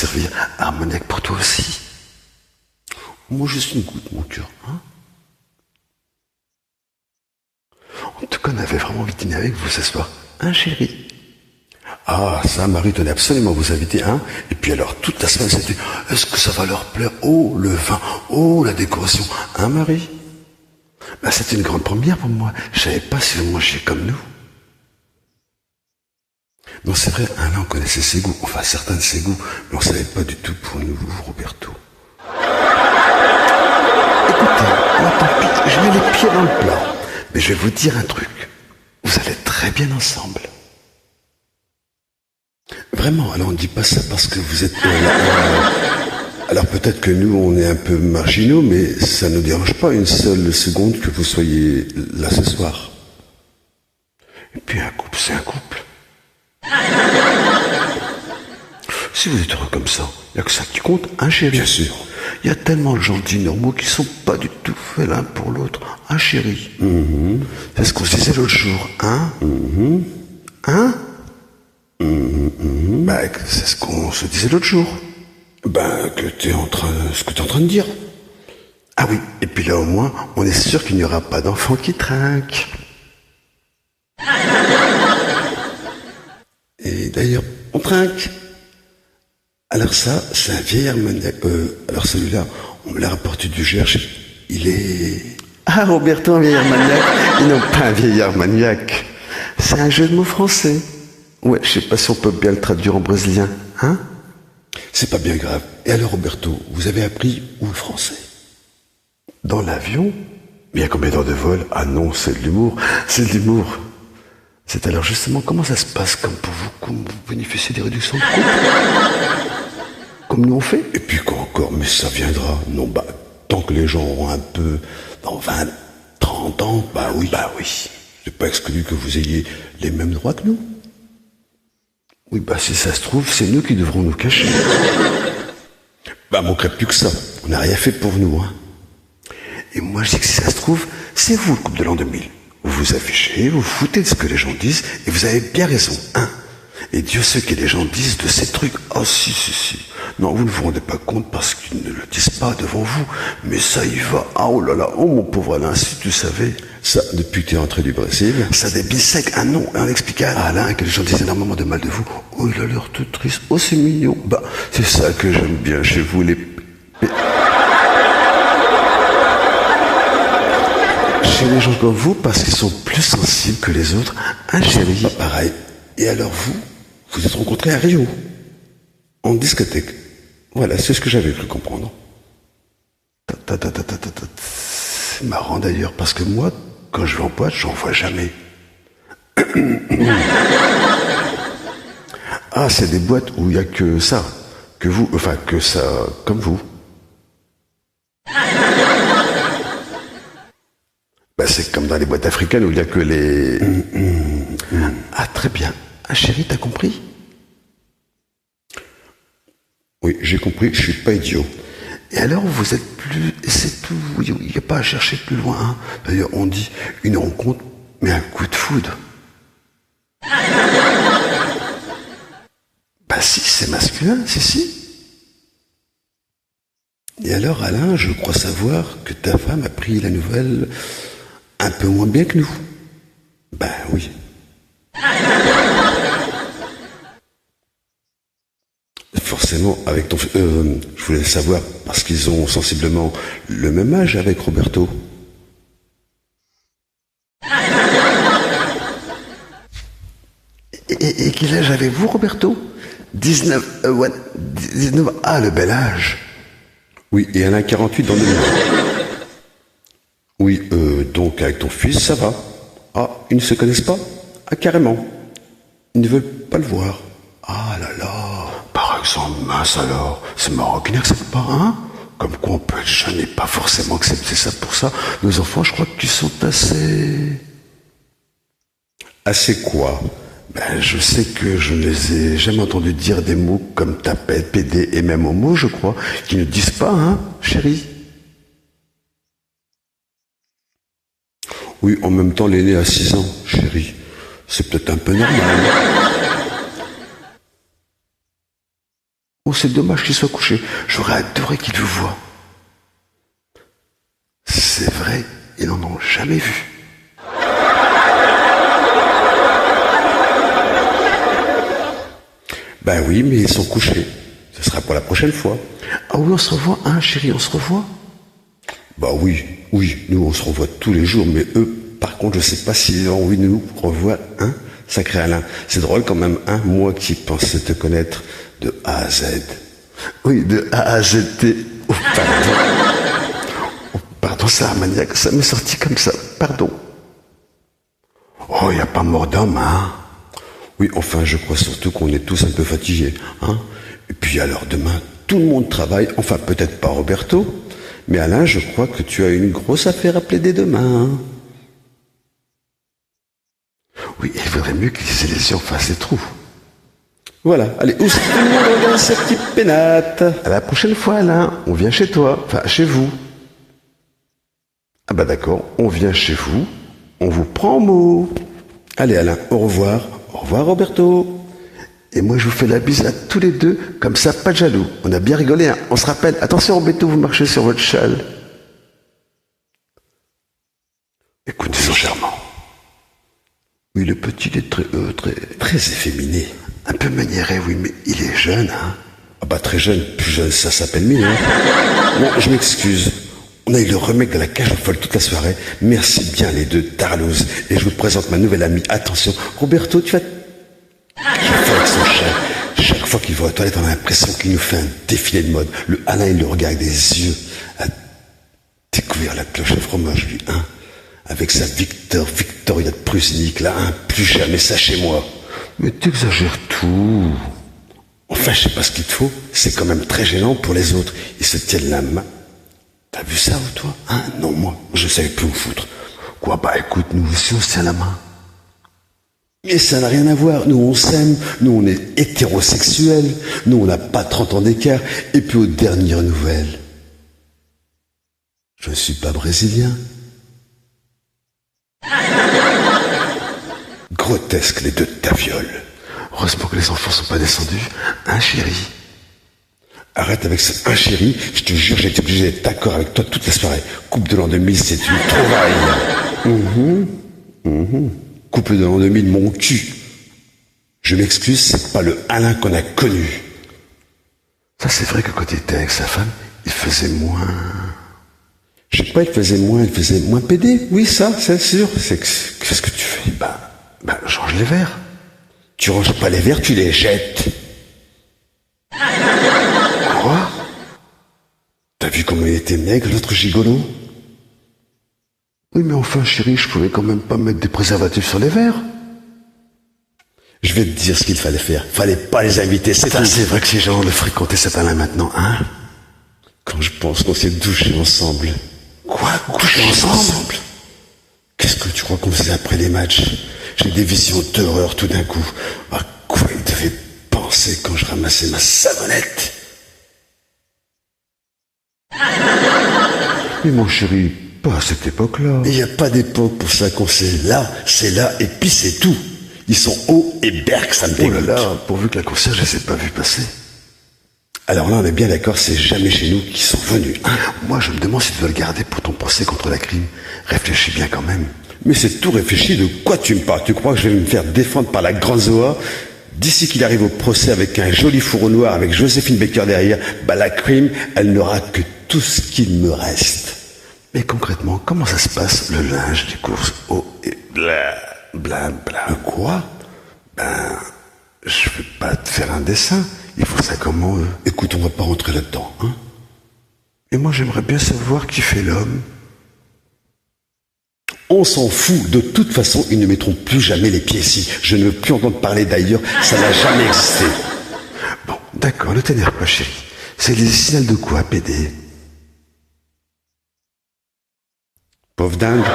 servir Armagnac pour toi aussi. Moi, juste une goutte, mon cœur, hein. En tout cas, on avait vraiment envie de dîner avec vous ce soir, hein, chérie? Ah, ça, Marie tenait absolument à vous inviter, hein. Et puis alors, toute la semaine, c'était, est-ce que ça va leur plaire? Oh, le vin, oh, la décoration, hein, Marie? Ben, c'était une grande première pour moi. Je savais pas si vous mangez comme nous. Non, c'est vrai, hein, là, on connaissait ses goûts, enfin, certains de ses goûts, mais on savait pas du tout pour nous, Roberto. Écoutez, moi, tant pis, je mets les pieds dans le plat. Mais je vais vous dire un truc. Vous allez très bien ensemble. Vraiment, alors on ne dit pas ça parce que vous êtes... alors peut-être que nous, on est un peu marginaux, mais ça ne nous dérange pas une seule seconde que vous soyez là ce soir. Et puis un couple, c'est un couple. Si vous êtes heureux comme ça, il n'y a que ça qui compte, hein, chérie? Bien sûr. Il y a tellement de gens dits normaux qui sont pas du tout faits l'un pour l'autre, hein, chérie? C'est ce qu'on se disait l'autre jour, hein? Hein? Bah, c'est ce qu'on se disait l'autre jour. Ben, ce que t'es en train de dire. Ah oui, et puis là au moins, on est sûr qu'il n'y aura pas d'enfant qui trinque. Et d'ailleurs, on trinque. Alors ça, c'est un vieil Armagnac. Alors celui-là, on me l'a rapporté du Gers. Il est... Ah, Roberto, un vieil Armagnac. Et non, pas un vieil Armagnac. C'est un jeu de mots français. Ouais, je sais pas si on peut bien le traduire en brésilien, hein? C'est pas bien grave. Et alors, Roberto, vous avez appris où le français? Dans l'avion? Mais il y a combien d'heures de vol? Ah non, c'est de l'humour. C'est de l'humour. C'est alors justement, comment ça se passe comme pour vous, comme vous bénéficiez des réductions de coûts? Comme nous on fait? Et puis quoi encore? Mais ça viendra. Non, bah, tant que les gens auront un peu, dans 20, 30 ans, bah oui. Bah oui. C'est pas exclu que vous ayez les mêmes droits que nous. Oui, bah si ça se trouve, c'est nous qui devrons nous cacher. Bah manquerait plus que ça. On n'a rien fait pour nous, hein. Et moi je dis que si ça se trouve, c'est vous le couple de l'an 2000. Vous vous affichez, vous vous foutez de ce que les gens disent, et vous avez bien raison, hein. Et Dieu sait que les gens disent de ces trucs. Oh si. Non, vous ne vous rendez pas compte parce qu'ils ne le disent pas devant vous. Mais ça y va. Ah oh là là, oh mon pauvre Alain, si tu savais. Ça, depuis que tu es rentré du Brésil. Ça débile sec. Ah non, on expliquait à Alain que les gens disaient énormément de mal de vous. Oh il a l'air tout triste. Oh c'est mignon. Bah, c'est ça que j'aime bien chez vous les... Chez les gens comme vous, parce qu'ils sont plus sensibles que les autres. Hein chérie? Pas pareil. Et alors vous êtes rencontrés à Rio, en discothèque. Voilà, c'est ce que j'avais cru comprendre. C'est marrant d'ailleurs, parce que moi, quand je vais en boîte, j'en vois jamais. Ah, c'est des boîtes où il n'y a que ça, que vous, enfin que ça, comme vous. Bah, c'est comme dans les boîtes africaines où il n'y a que les... Ah, très bien. Ah, chérie, t'as compris? Oui, j'ai compris, je suis pas idiot. Et alors, vous êtes plus... C'est tout, il n'y a pas à chercher plus loin, hein. D'ailleurs, on dit une rencontre, mais un coup de foudre. Bah si, c'est masculin, si. Et alors, Alain, je crois savoir que ta femme a pris la nouvelle un peu moins bien que nous. Ben oui. Forcément, avec ton... je voulais savoir, parce qu'ils ont sensiblement le même âge avec Roberto. Et quel âge avez-vous, Roberto? 19... ouais, 19... Ah, le bel âge. Oui, et elle a 48 dans le monde. Oui, donc avec ton fils, ça va. Ah, ils ne se connaissent pas? Ah, carrément. Ils ne veulent pas le voir. Ah là là. Par exemple, mince alors, c'est marrant qu'ils n'acceptent pas, hein? Comme quoi on peut être jeune et pas forcément accepter ça pour ça. Nos enfants, je crois qu'ils sont assez... Assez quoi? Ben, je sais que je ne les ai jamais entendus dire des mots comme tapette, PD et même homo, je crois, qui ne disent pas, hein, chérie? Oui, en même temps, l'aîné a 6 ans, chérie. C'est peut-être un peu normal. Oh, c'est dommage qu'il soit couché. J'aurais adoré qu'il vous voie. C'est vrai, ils n'en ont jamais vu. Ben oui, mais ils sont couchés. Ce sera pour la prochaine fois. Ah oui, on se revoit, hein, chérie, on se revoit? Bah oui, nous on se revoit tous les jours, mais eux, par contre, je sais pas s'ils ont envie de nous revoir, hein, sacré Alain. C'est drôle quand même, hein, moi qui pensais te connaître de A à Z. Oui, de A à Z. Oh, pardon. Oh, pardon, ça, maniaque, ça m'est sorti comme ça, pardon. Oh, y a pas mort d'homme, hein. Oui, enfin, je crois surtout qu'on est tous un peu fatigués, hein. Et puis alors, demain, tout le monde travaille, enfin, peut-être pas Roberto, mais Alain, je crois que tu as une grosse affaire à plaider demain, hein. Oui, il vaudrait mieux qu'ils aient les yeux en face des trous. Voilà, allez, où est-ce que tout le monde regarde cette petite pénate? À la prochaine fois, Alain, on vient chez toi, enfin, chez vous. Ah bah d'accord, on vient chez vous, on vous prend au mot. Allez Alain, au revoir Roberto. Et moi je vous fais la bise à tous les deux, comme ça pas de jaloux. On a bien rigolé, hein. On se rappelle, attention Roberto, vous marchez sur votre châle. Écoute, ils sont charmants. Oui, le petit est très efféminé. Un peu maniéré, oui, mais il est jeune, hein. Ah bah très jeune, plus jeune, ça s'appelle mieux, hein. Bon, je m'excuse. On a eu le remake de la cage aux folles toute la soirée. Merci bien les deux, Tarlouse. Et je vous présente ma nouvelle amie. Attention, Roberto, tu vas... Je avec son chat. Chaque fois qu'il va aux toilettes, on a l'impression qu'il nous fait un défilé de mode. Le Alain, il le regarde avec des yeux à découvrir la cloche à fromage, lui, hein. Avec sa Victoria de Prusnik, là, hein. Plus jamais ça chez moi. Mais t'exagères tout. Enfin, je sais pas ce qu'il te faut. C'est quand même très gênant pour les autres. Ils se tiennent la main. T'as vu ça, ou toi? Hein? Non, moi, je savais plus où me foutre. Quoi? Bah écoute, nous aussi on se tient la main. Mais ça n'a rien à voir. Nous on s'aime, nous on est hétérosexuels, nous on n'a pas 30 ans d'écart. Et puis aux dernières nouvelles, je ne suis pas brésilien. Grotesque les deux de ta viole. Heureusement que les enfants sont pas descendus, hein chérie? Arrête avec ce un chéri, je te jure, j'ai été obligé d'être d'accord avec toi toute la soirée. Couple de l'an 2000, c'est une trouvaille. Couple de l'an 2000, mon cul. Je m'excuse, c'est pas le Alain qu'on a connu. Ça, c'est vrai que quand il était avec sa femme, il faisait moins... Je sais pas, il faisait moins pédé. Oui, ça, c'est sûr. Qu'est-ce que tu fais? Bah, change les verres. Tu ranges pas les verres, tu les jettes. Quoi? T'as vu comment il était maigre, l'autre gigolo? Oui, mais enfin, chérie, je pouvais quand même pas mettre des préservatifs sur les verres. Je vais te dire ce qu'il fallait faire. Fallait pas les inviter, c'est tout. C'est vrai que c'est genre de fréquenter cet Alain maintenant, hein? Quand je pense qu'on s'est douché ensemble. Quoi? Coucher ensemble? Qu'est-ce que tu crois qu'on faisait après les matchs? J'ai des visions d'horreur tout d'un coup. À quoi il devait penser quand je ramassais ma savonnette? Mais mon chéri, pas à cette époque-là. Il n'y a pas d'époque pour ça qu'on sait. Là, c'est là, et puis c'est tout. Ils sont hauts et berk, ça me dégoûte. Oh là là, pourvu que la concierge ne s'est pas vue passer. Alors là, on est bien d'accord, c'est jamais chez nous qu'ils sont venus. Hein? Moi, je me demande si tu dois le garder pour ton procès contre la crime. Réfléchis bien quand même. Mais c'est tout réfléchi, de quoi tu me parles? Tu crois que je vais me faire défendre par la grande Zoa? D'ici qu'il arrive au procès avec un joli fourreau noir avec Joséphine Baker derrière, bah la crime, elle n'aura que tout ce qu'il me reste. Mais concrètement, comment ça se passe, le linge des courses? Oh, et bla. Quoi? Je vais pas te faire un dessin. Il faut ça comment... Écoute, on va pas rentrer là-dedans, hein? Et moi, j'aimerais bien savoir qui fait l'homme. On s'en fout. De toute façon, ils ne mettront plus jamais les pieds ici. Je ne veux plus entendre parler d'ailleurs. Ça n'a jamais existé. Bon, d'accord, ne t'énerve pas, chérie. C'est les signaux de quoi, PD? Pauvre dingue.